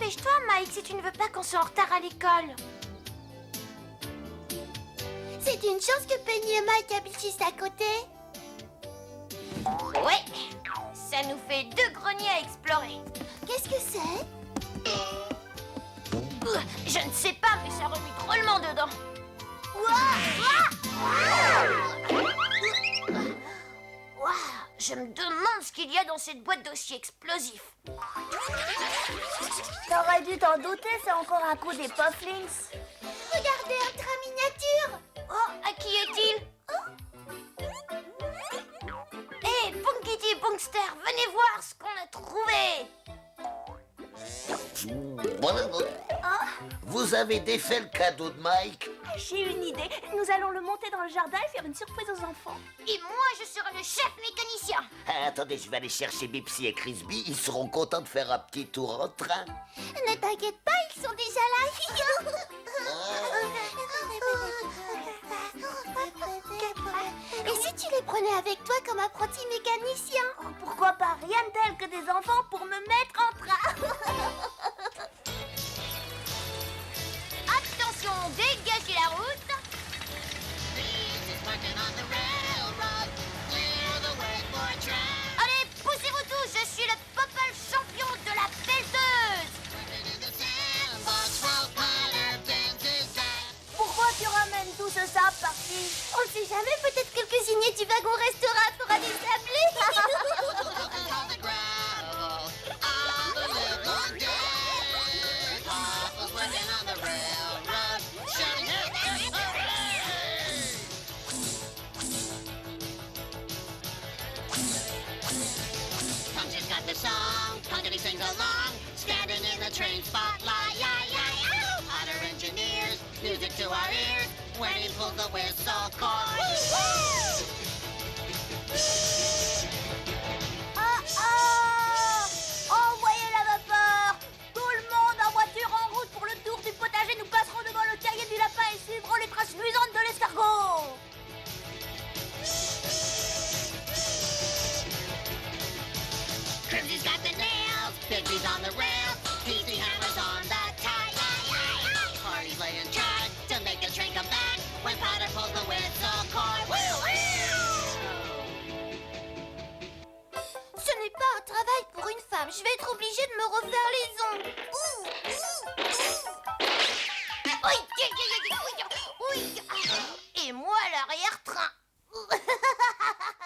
Dépêche-toi, Mike, si tu ne veux pas qu'on soit en retard à l'école. C'est une chance que Penny et Mike habitent juste à côté. Ouais, ça nous fait 2 greniers à explorer. Qu'est-ce que c'est? Je ne sais pas, mais ça remue drôlement dedans. Ouah, je me demande ce qu'il y a dans cette boîte d'aussi explosif. T'aurais dû t'en douter, c'est encore un coup des Pufflings. Regardez, un train miniature. Oh, à qui est-il? Hé, Punkity et Punkster, venez voir ce qu'on a trouvé. Vous avez défait le cadeau de Mike? J'ai une idée. Nous allons le monter dans le jardin et faire une surprise aux enfants. Et moi, je serai le chef mécanicien. Ah, attendez, je vais aller chercher Bipsy et Crispy. Ils seront contents de faire un petit tour en train. Ne t'inquiète pas, ils sont déjà là. Et si tu les prenais avec toi comme apprenti mécanicien? Pourquoi pas? Rien de tel que des enfants pour me mettre en train. Attention, dégagez la route. Allez, poussez-vous tous, je suis le Popple champion de la pelleteuse. Pourquoi tu ramènes tout ce sable parti? On ne sait jamais, peut-être que le cuisinier du wagon-restaurant fera des sablés. Punch's got the song, Punkity sings along, standing in the train spotlight, Otter engineers, music to our ears, when he pulls the whistle chorus. Envoyez la vapeur. Tout le monde en voiture en route pour le tour du potager. Nous passerons devant le terrier du lapin et suivrons les traces luisantes de l'escargot. Crimsy's got the nails, Bigby's on the rails, PC Hammer's on the tie, Party's laying track to make the train come back when Potter pulls the whistle chorus. Ce n'est pas un travail pour une femme. Je vais être obligée de me refaire les ongles. Et moi, l'arrière-train.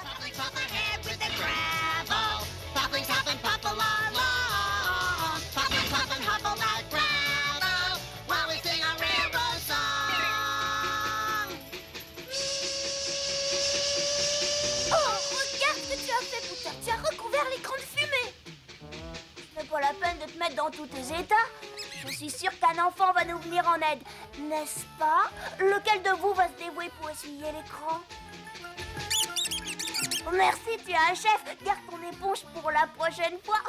Pufflings pop ahead with the gravel. Pufflings hop and pop along. Pufflings pop and hop on that gravel while we sing our railroad song. Oh, regarde ce que tu as fait, Pouter. Tu as recouvert l'écran de fumée. Ce n'est pas la peine de te mettre dans tous tes états. Je suis sûre qu'un enfant va nous venir en aide. N'est-ce pas? Lequel de vous va se dévouer pour essuyer l'écran? Merci, tu es un chef. Garde ton éponge pour la prochaine fois.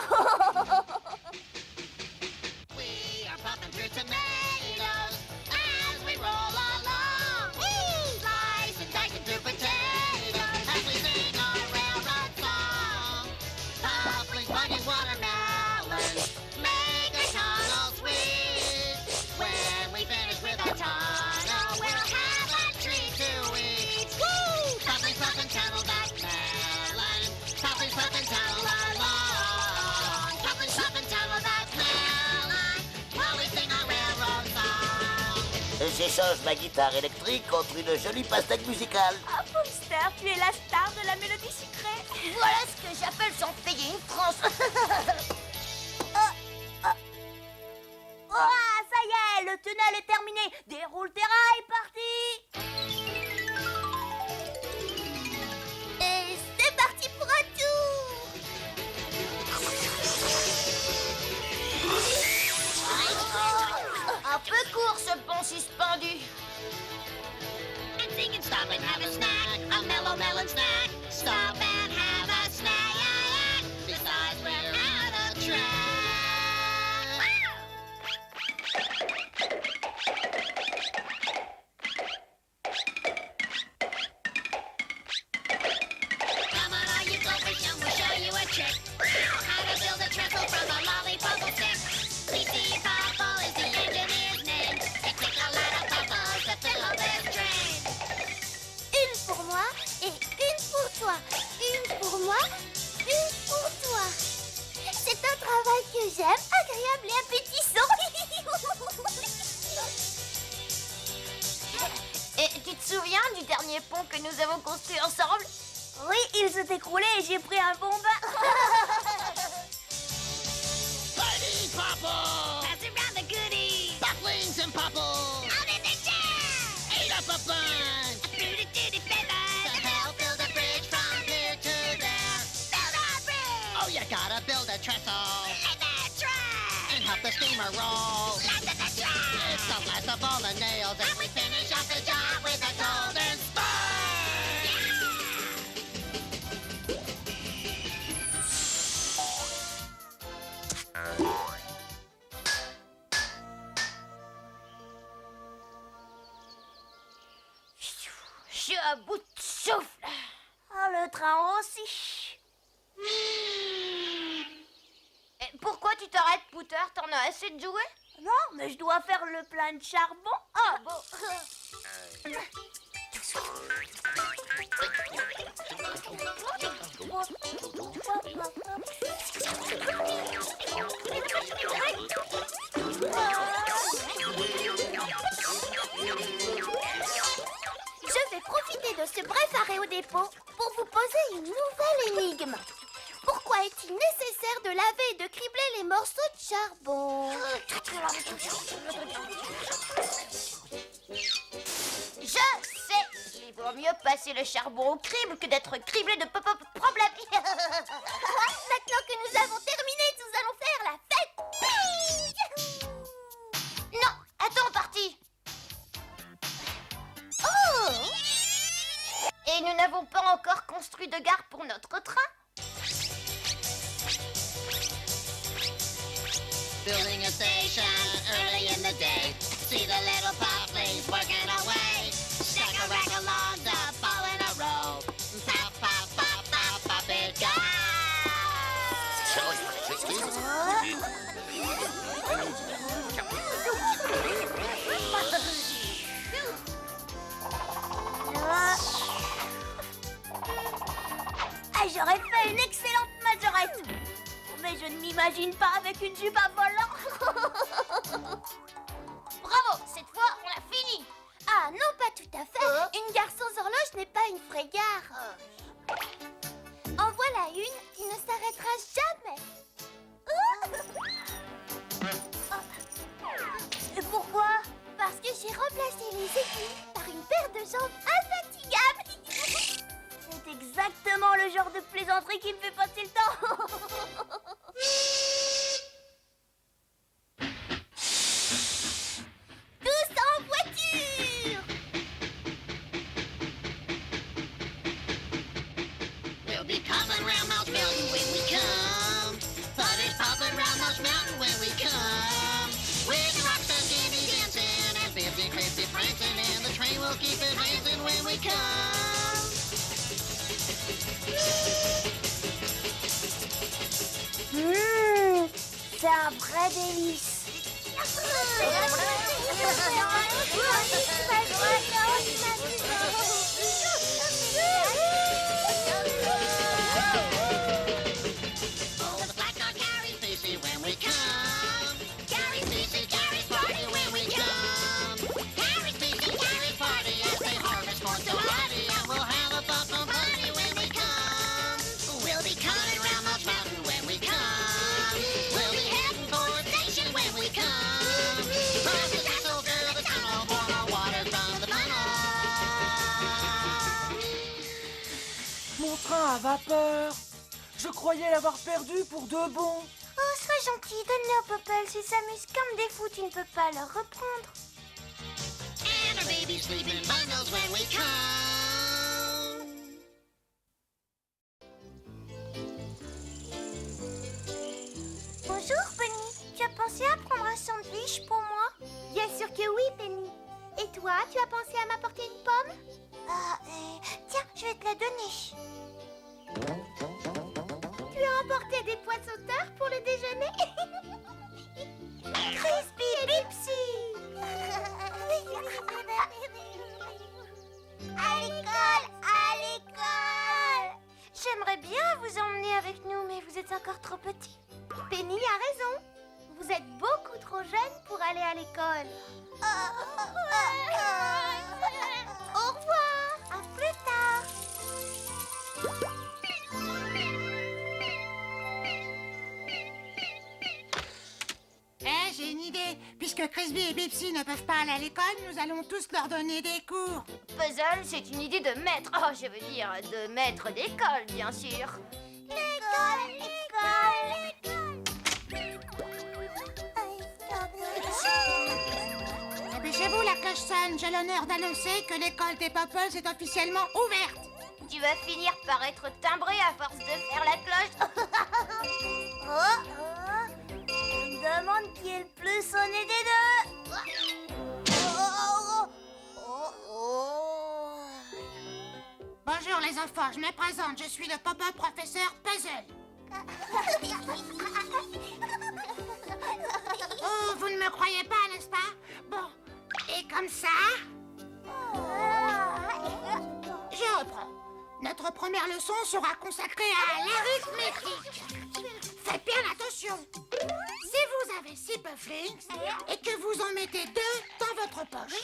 We are popping through tomatoes as we roll along. Slicing, dicing through potatoes as we sing our railroad song. Pufflings, bunnies, watermelons make a tunnel sweet. When we finish with our tunnel, we'll have a treat to eat. Pufflings, puffin' tunnel that melon. Pufflings, puffin' tunnel along. Pufflings, puffin' tunnel that melon. While we sing our railroad song. J'échange ma guitare électrique contre une jolie pastèque musicale. Ah, Poster, tu es la star de la mélodie sucrée. Voilà ce que j'appelle sans payer une tranche. Ah, ça y est, le tunnel est terminé. Déroule tes rails, parti. Et c'est parti pour un tour. Un peu court ce pont suspendu. And sing and stop and have a snack, a mellow melon snack. Stop and have a snack. Besides, we're out of track. Come on, all you gophers, and we'll show you a trick. How to build a trestle from a lollipop stick. Please see avons construit ensemble? Oui, il s'est écroulé et j'ai pris un bon bain. Party Popple! Pass around the goodies! Popplings and Popples! Out in the chair! Ate up a bunch! A fruity-tooty fella! To help build a bridge from here to there! Build a bridge! Oh, you gotta build a trestle! Let that track! And help the steamer roll! Let the track! It's the last of all the nails, and we finish off the job with a golden spur! Je suis à bout de souffle. Oh, le train aussi. Et pourquoi tu t'arrêtes, Pouter? T'en as assez de jouer? Non, mais je dois faire le plein de charbon. Ah bon. Je vais profiter de ce bref arrêt au dépôt pour vous poser une nouvelle énigme. Pourquoi est-il nécessaire de laver et de cribler les morceaux de charbon? Je sais. Il vaut mieux passer le charbon au crible que d'être criblé de problèmes. Maintenant que nous avons terminé, nous allons faire la fête. Non, attends, parti. Oh! Et nous n'avons pas encore construit de gare pour notre train. Building a station early in the day. See the little poplings working away. Stack a rack of logs up all in a row. Pop, pop, pop, pop, pop it goes. Ah, j'aurais fait une excellente majorette. Mais je ne m'imagine pas avec une jupe à volant. Bravo, cette fois, on a fini. Ah non, pas tout à fait. Une gare sans horloge n'est pas une vraie gare. En voilà une qui ne s'arrêtera jamais. Et pourquoi? Parce que j'ai remplacé les aiguilles par une paire de jambes infatigables. C'est exactement le genre de plaisanterie qui me fait passer le temps. Tous en voiture! We'll be coming round Mouse Mountain when we come. Party's popping round Mouse Mountain when we come. With rocks and Jimmy dancing and Bibsy Cribsy prancing, and the train will keep advancing when we come. C'est un vrai délice. Oh, the black dog carries Fishy when we come. Carries Fishy, carries party when we come. Carries Fishy, carries party as they harvest corn so hearty, and we'll have a bump of money when we come. We'll be coming round Mouse Mountain when we come. We'll be heading for a station when we come. Cross the castle girl, the tunnel, pour our water from the funnel. Mon train à vapeur! Je croyais l'avoir perdu pour de bon. Oh, sois gentil, donne-le au Popple. S'il s'amuse comme des fous, tu ne peux pas le reprendre. And our babies sleep in bundles when we come. Bonjour, Penny. Tu as pensé à prendre un sandwich pour moi? Bien sûr que oui, Penny. Et toi, tu as pensé à m'apporter une pomme? Tiens, je vais te la donner. Tu as emporté des pois sauteurs pour le déjeuner? Crispy Bipsy! À l'école! À l'école! J'aimerais bien vous emmener avec nous, mais vous êtes encore trop petit. Penny a raison. Vous êtes beaucoup trop jeune pour aller à l'école. Au revoir. À plus tard. j'ai une idée. Puisque Crispy et Bipsy ne peuvent pas aller à l'école, nous allons tous leur donner des cours. Puzzle, c'est une idée de maître. Oh, je veux dire, de maître d'école, bien sûr. Dépêchez-vous, la cloche sonne. J'ai l'honneur d'annoncer que l'école des Popples est officiellement ouverte. Tu vas finir par être timbré à force de faire la cloche. Je me demande qui est le plus sonné des deux. Bonjour les enfants, je me présente. Je suis le Pop-up professeur Puzzle. Oh, vous ne me croyez pas, n'est-ce pas? Bon, et comme ça, je reprends. Notre première leçon sera consacrée à l'arithmétique. Faites bien attention. Si vous avez 6 pufflings et que vous en mettez 2 dans votre poche,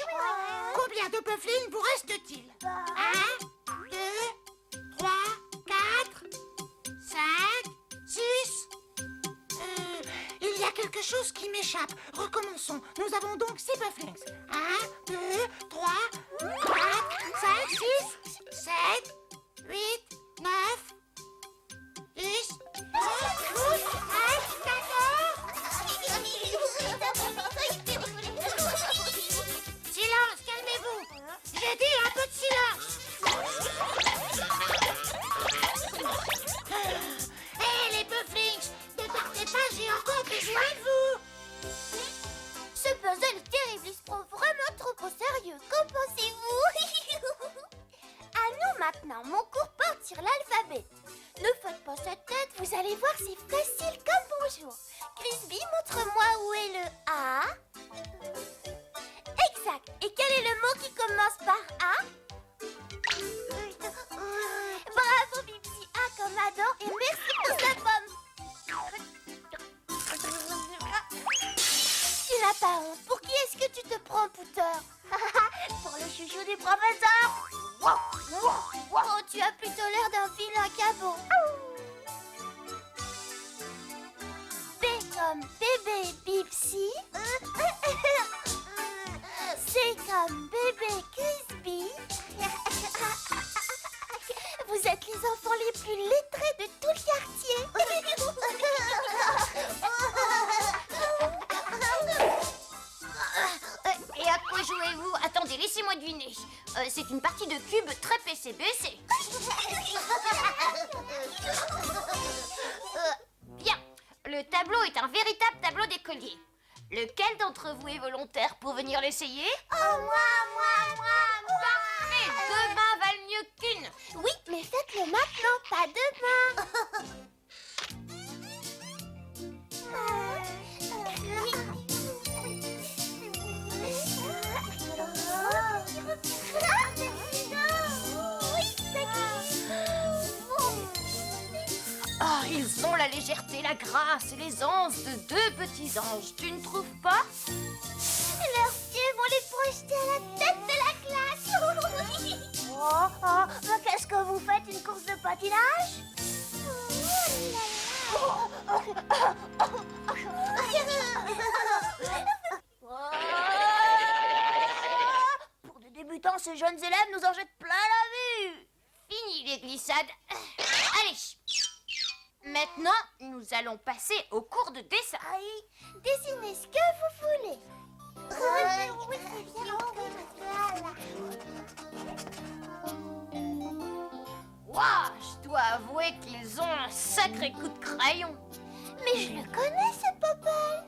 combien de pufflings vous reste-t-il? 1, 2, 3, 4, 5, 6... il y a quelque chose qui m'échappe. Recommençons. Nous avons donc 6 pufflings. 1, 2, 3, 4, 5, 6, 7, 8, 9, 10, 11, 12, 13, 14... Silence, calmez-vous. J'ai dit un peu de silence. Hé, les pufflings, ne partez pas, j'ai encore besoin de vous. Ce puzzle est terrible, il se prend vraiment trop au sérieux. Qu'en pensez-vous? À nous maintenant, mon cours porte sur l'alphabet. Ne faites pas cette tête, vous allez voir, c'est facile comme bonjour. Crispy, montre-moi où est le A. Exact. Et quel est le mot qui commence par A? Bravo, Bipsy. A comme Adam et merci pour sa pomme. Tu n'as pas honte. Pour qui est-ce que tu te prends, Pouter? Pour le chouchou du professeur. Oh, tu as plutôt l'air d'un vilain cabot. B comme bébé Bipsy. C comme bébé Crispy. Vous êtes les enfants les plus lettrés de tout le quartier. Et à quoi jouez-vous? Attendez, laissez-moi deviner. C'est une partie de cube très PCBC. Bien, le tableau est un véritable tableau d'écolier. Lequel d'entre vous est volontaire pour venir l'essayer? Oh, moi. Parfait, 2 mains valent mieux qu'une. Oui, mais faites-le maintenant, pas demain. Ah, ils ont la légèreté, la grâce et l'aisance de 2 petits anges, tu ne trouves pas? Leurs pieds vont les projeter à la tête de la classe. Mais qu'est-ce que vous faites, une course de patinage? Pour des débutants, ces jeunes élèves nous en jettent plein la vue. Fini les glissades. Allez. Maintenant, nous allons passer au cours de dessin. Dessinez ce que vous voulez. Waouh, je dois avouer qu'ils ont un sacré coup de crayon. Mais je le connais, ce Popeye.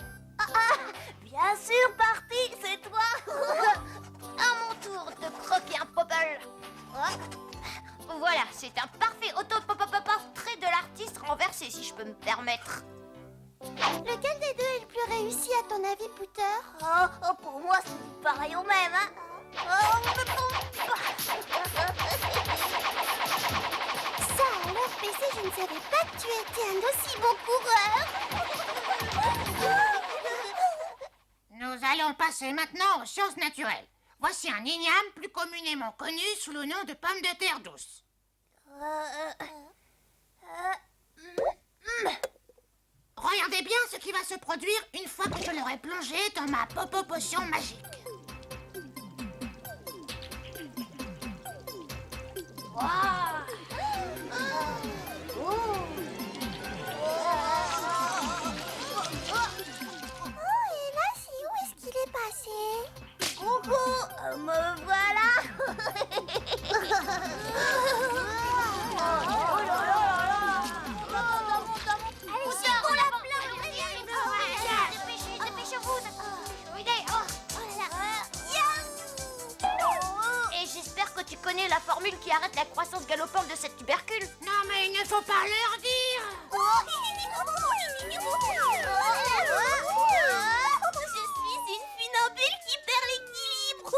Bien sûr, Party, c'est toi. À mon tour de croquer un popple. Voilà, c'est un parfait auto-portrait de l'artiste renversé, si je peux me permettre. Lequel des deux est le plus réussi à ton avis, Pouter? Pour moi, c'est pareil au même, hein. Ça, alors, PC, je ne savais pas que tu étais un aussi bon coureur. Nous allons passer maintenant aux sciences naturelles. Voici un igname plus communément connu sous le nom de pomme de terre douce. Regardez bien ce qui va se produire une fois que je l'aurai plongé dans ma Popo Potion magique. Oh, et là, c'est où est-ce qu'il est passé? Coucou, me voilà. Allez, c'est la Dépêchez-vous. Et j'espère que tu connais la formule qui arrête la croissance galopante de cette tubercule. Non, mais il ne faut pas leur dire. Je suis une funambule qui perd l'équilibre.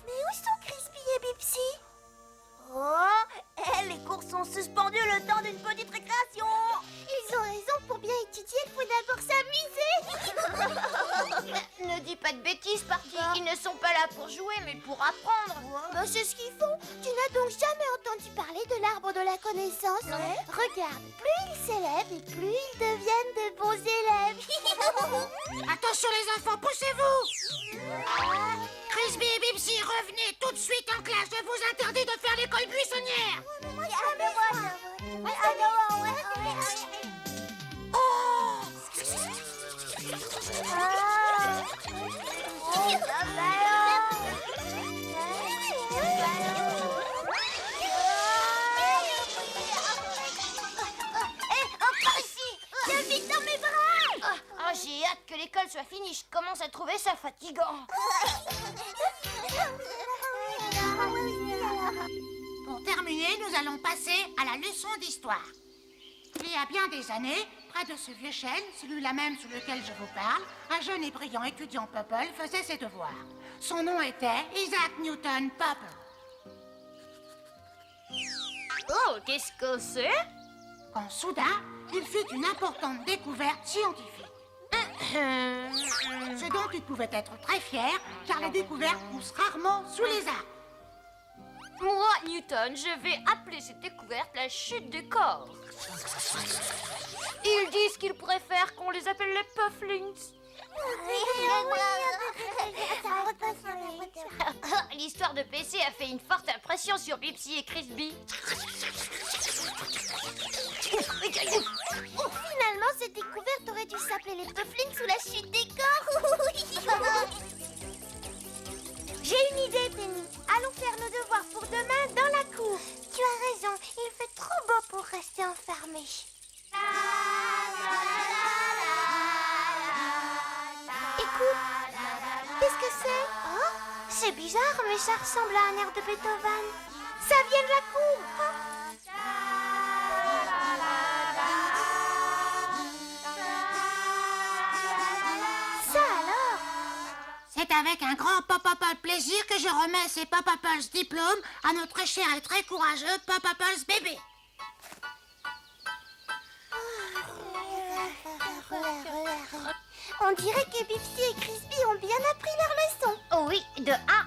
Mais où sont Crispy et Bipsy? Oh, les cours sont suspendus le temps d'une petite récréation. Ils ont raison, pour bien étudier, il faut d'abord s'amuser. Ne dis pas de bêtises, Party. Ils ne sont pas là pour jouer, mais pour apprendre. Bah, c'est ce qu'ils font. Tu n'as donc jamais entendu parler de l'arbre de la connaissance? Regarde, plus ils s'élèvent et plus ils deviennent de bons élèves. Attention les enfants, poussez-vous. Crispy et Bipsy, revenez tout de suite en classe. Je vous interdis de faire l'école buissonnière. Oh, j'ai hâte que l'école soit finie. Je commence à trouver ça fatigant. Pour terminer, nous allons passer à la leçon d'histoire. Il y a bien des années, près de ce vieux chêne, celui-là même sous lequel je vous parle, un jeune et brillant étudiant Popple faisait ses devoirs. Son nom était Isaac Newton Popple. Oh, qu'est-ce que c'est? Quand soudain, il fit une importante découverte scientifique. Ce dont il pouvait être très fier, car les découvertes poussent rarement sous les arbres. Moi, Newton, je vais appeler cette découverte la chute du corps. Ils disent qu'ils préfèrent qu'on les appelle les Pufflings. L'histoire de PC a fait une forte impression sur Bipsy et Crispy. Finalement, cette découverte aurait dû s'appeler les Pufflings ou la chute des corps. J'ai une idée, Penny. Allons faire nos devoirs pour demain dans la cour. Tu as raison, il fait trop beau pour rester enfermé. Écoute, qu'est-ce que c'est? Oh, c'est bizarre, mais ça ressemble à un air de Beethoven. Ça vient de la cour. Ça alors? C'est avec un grand Pop-Apple plaisir que je remets ces Pop-Apples diplômes à notre cher et très courageux Pop-Apples bébé. On dirait que Bipsy et Crispy ont bien appris leur leçon. Oh oui, de A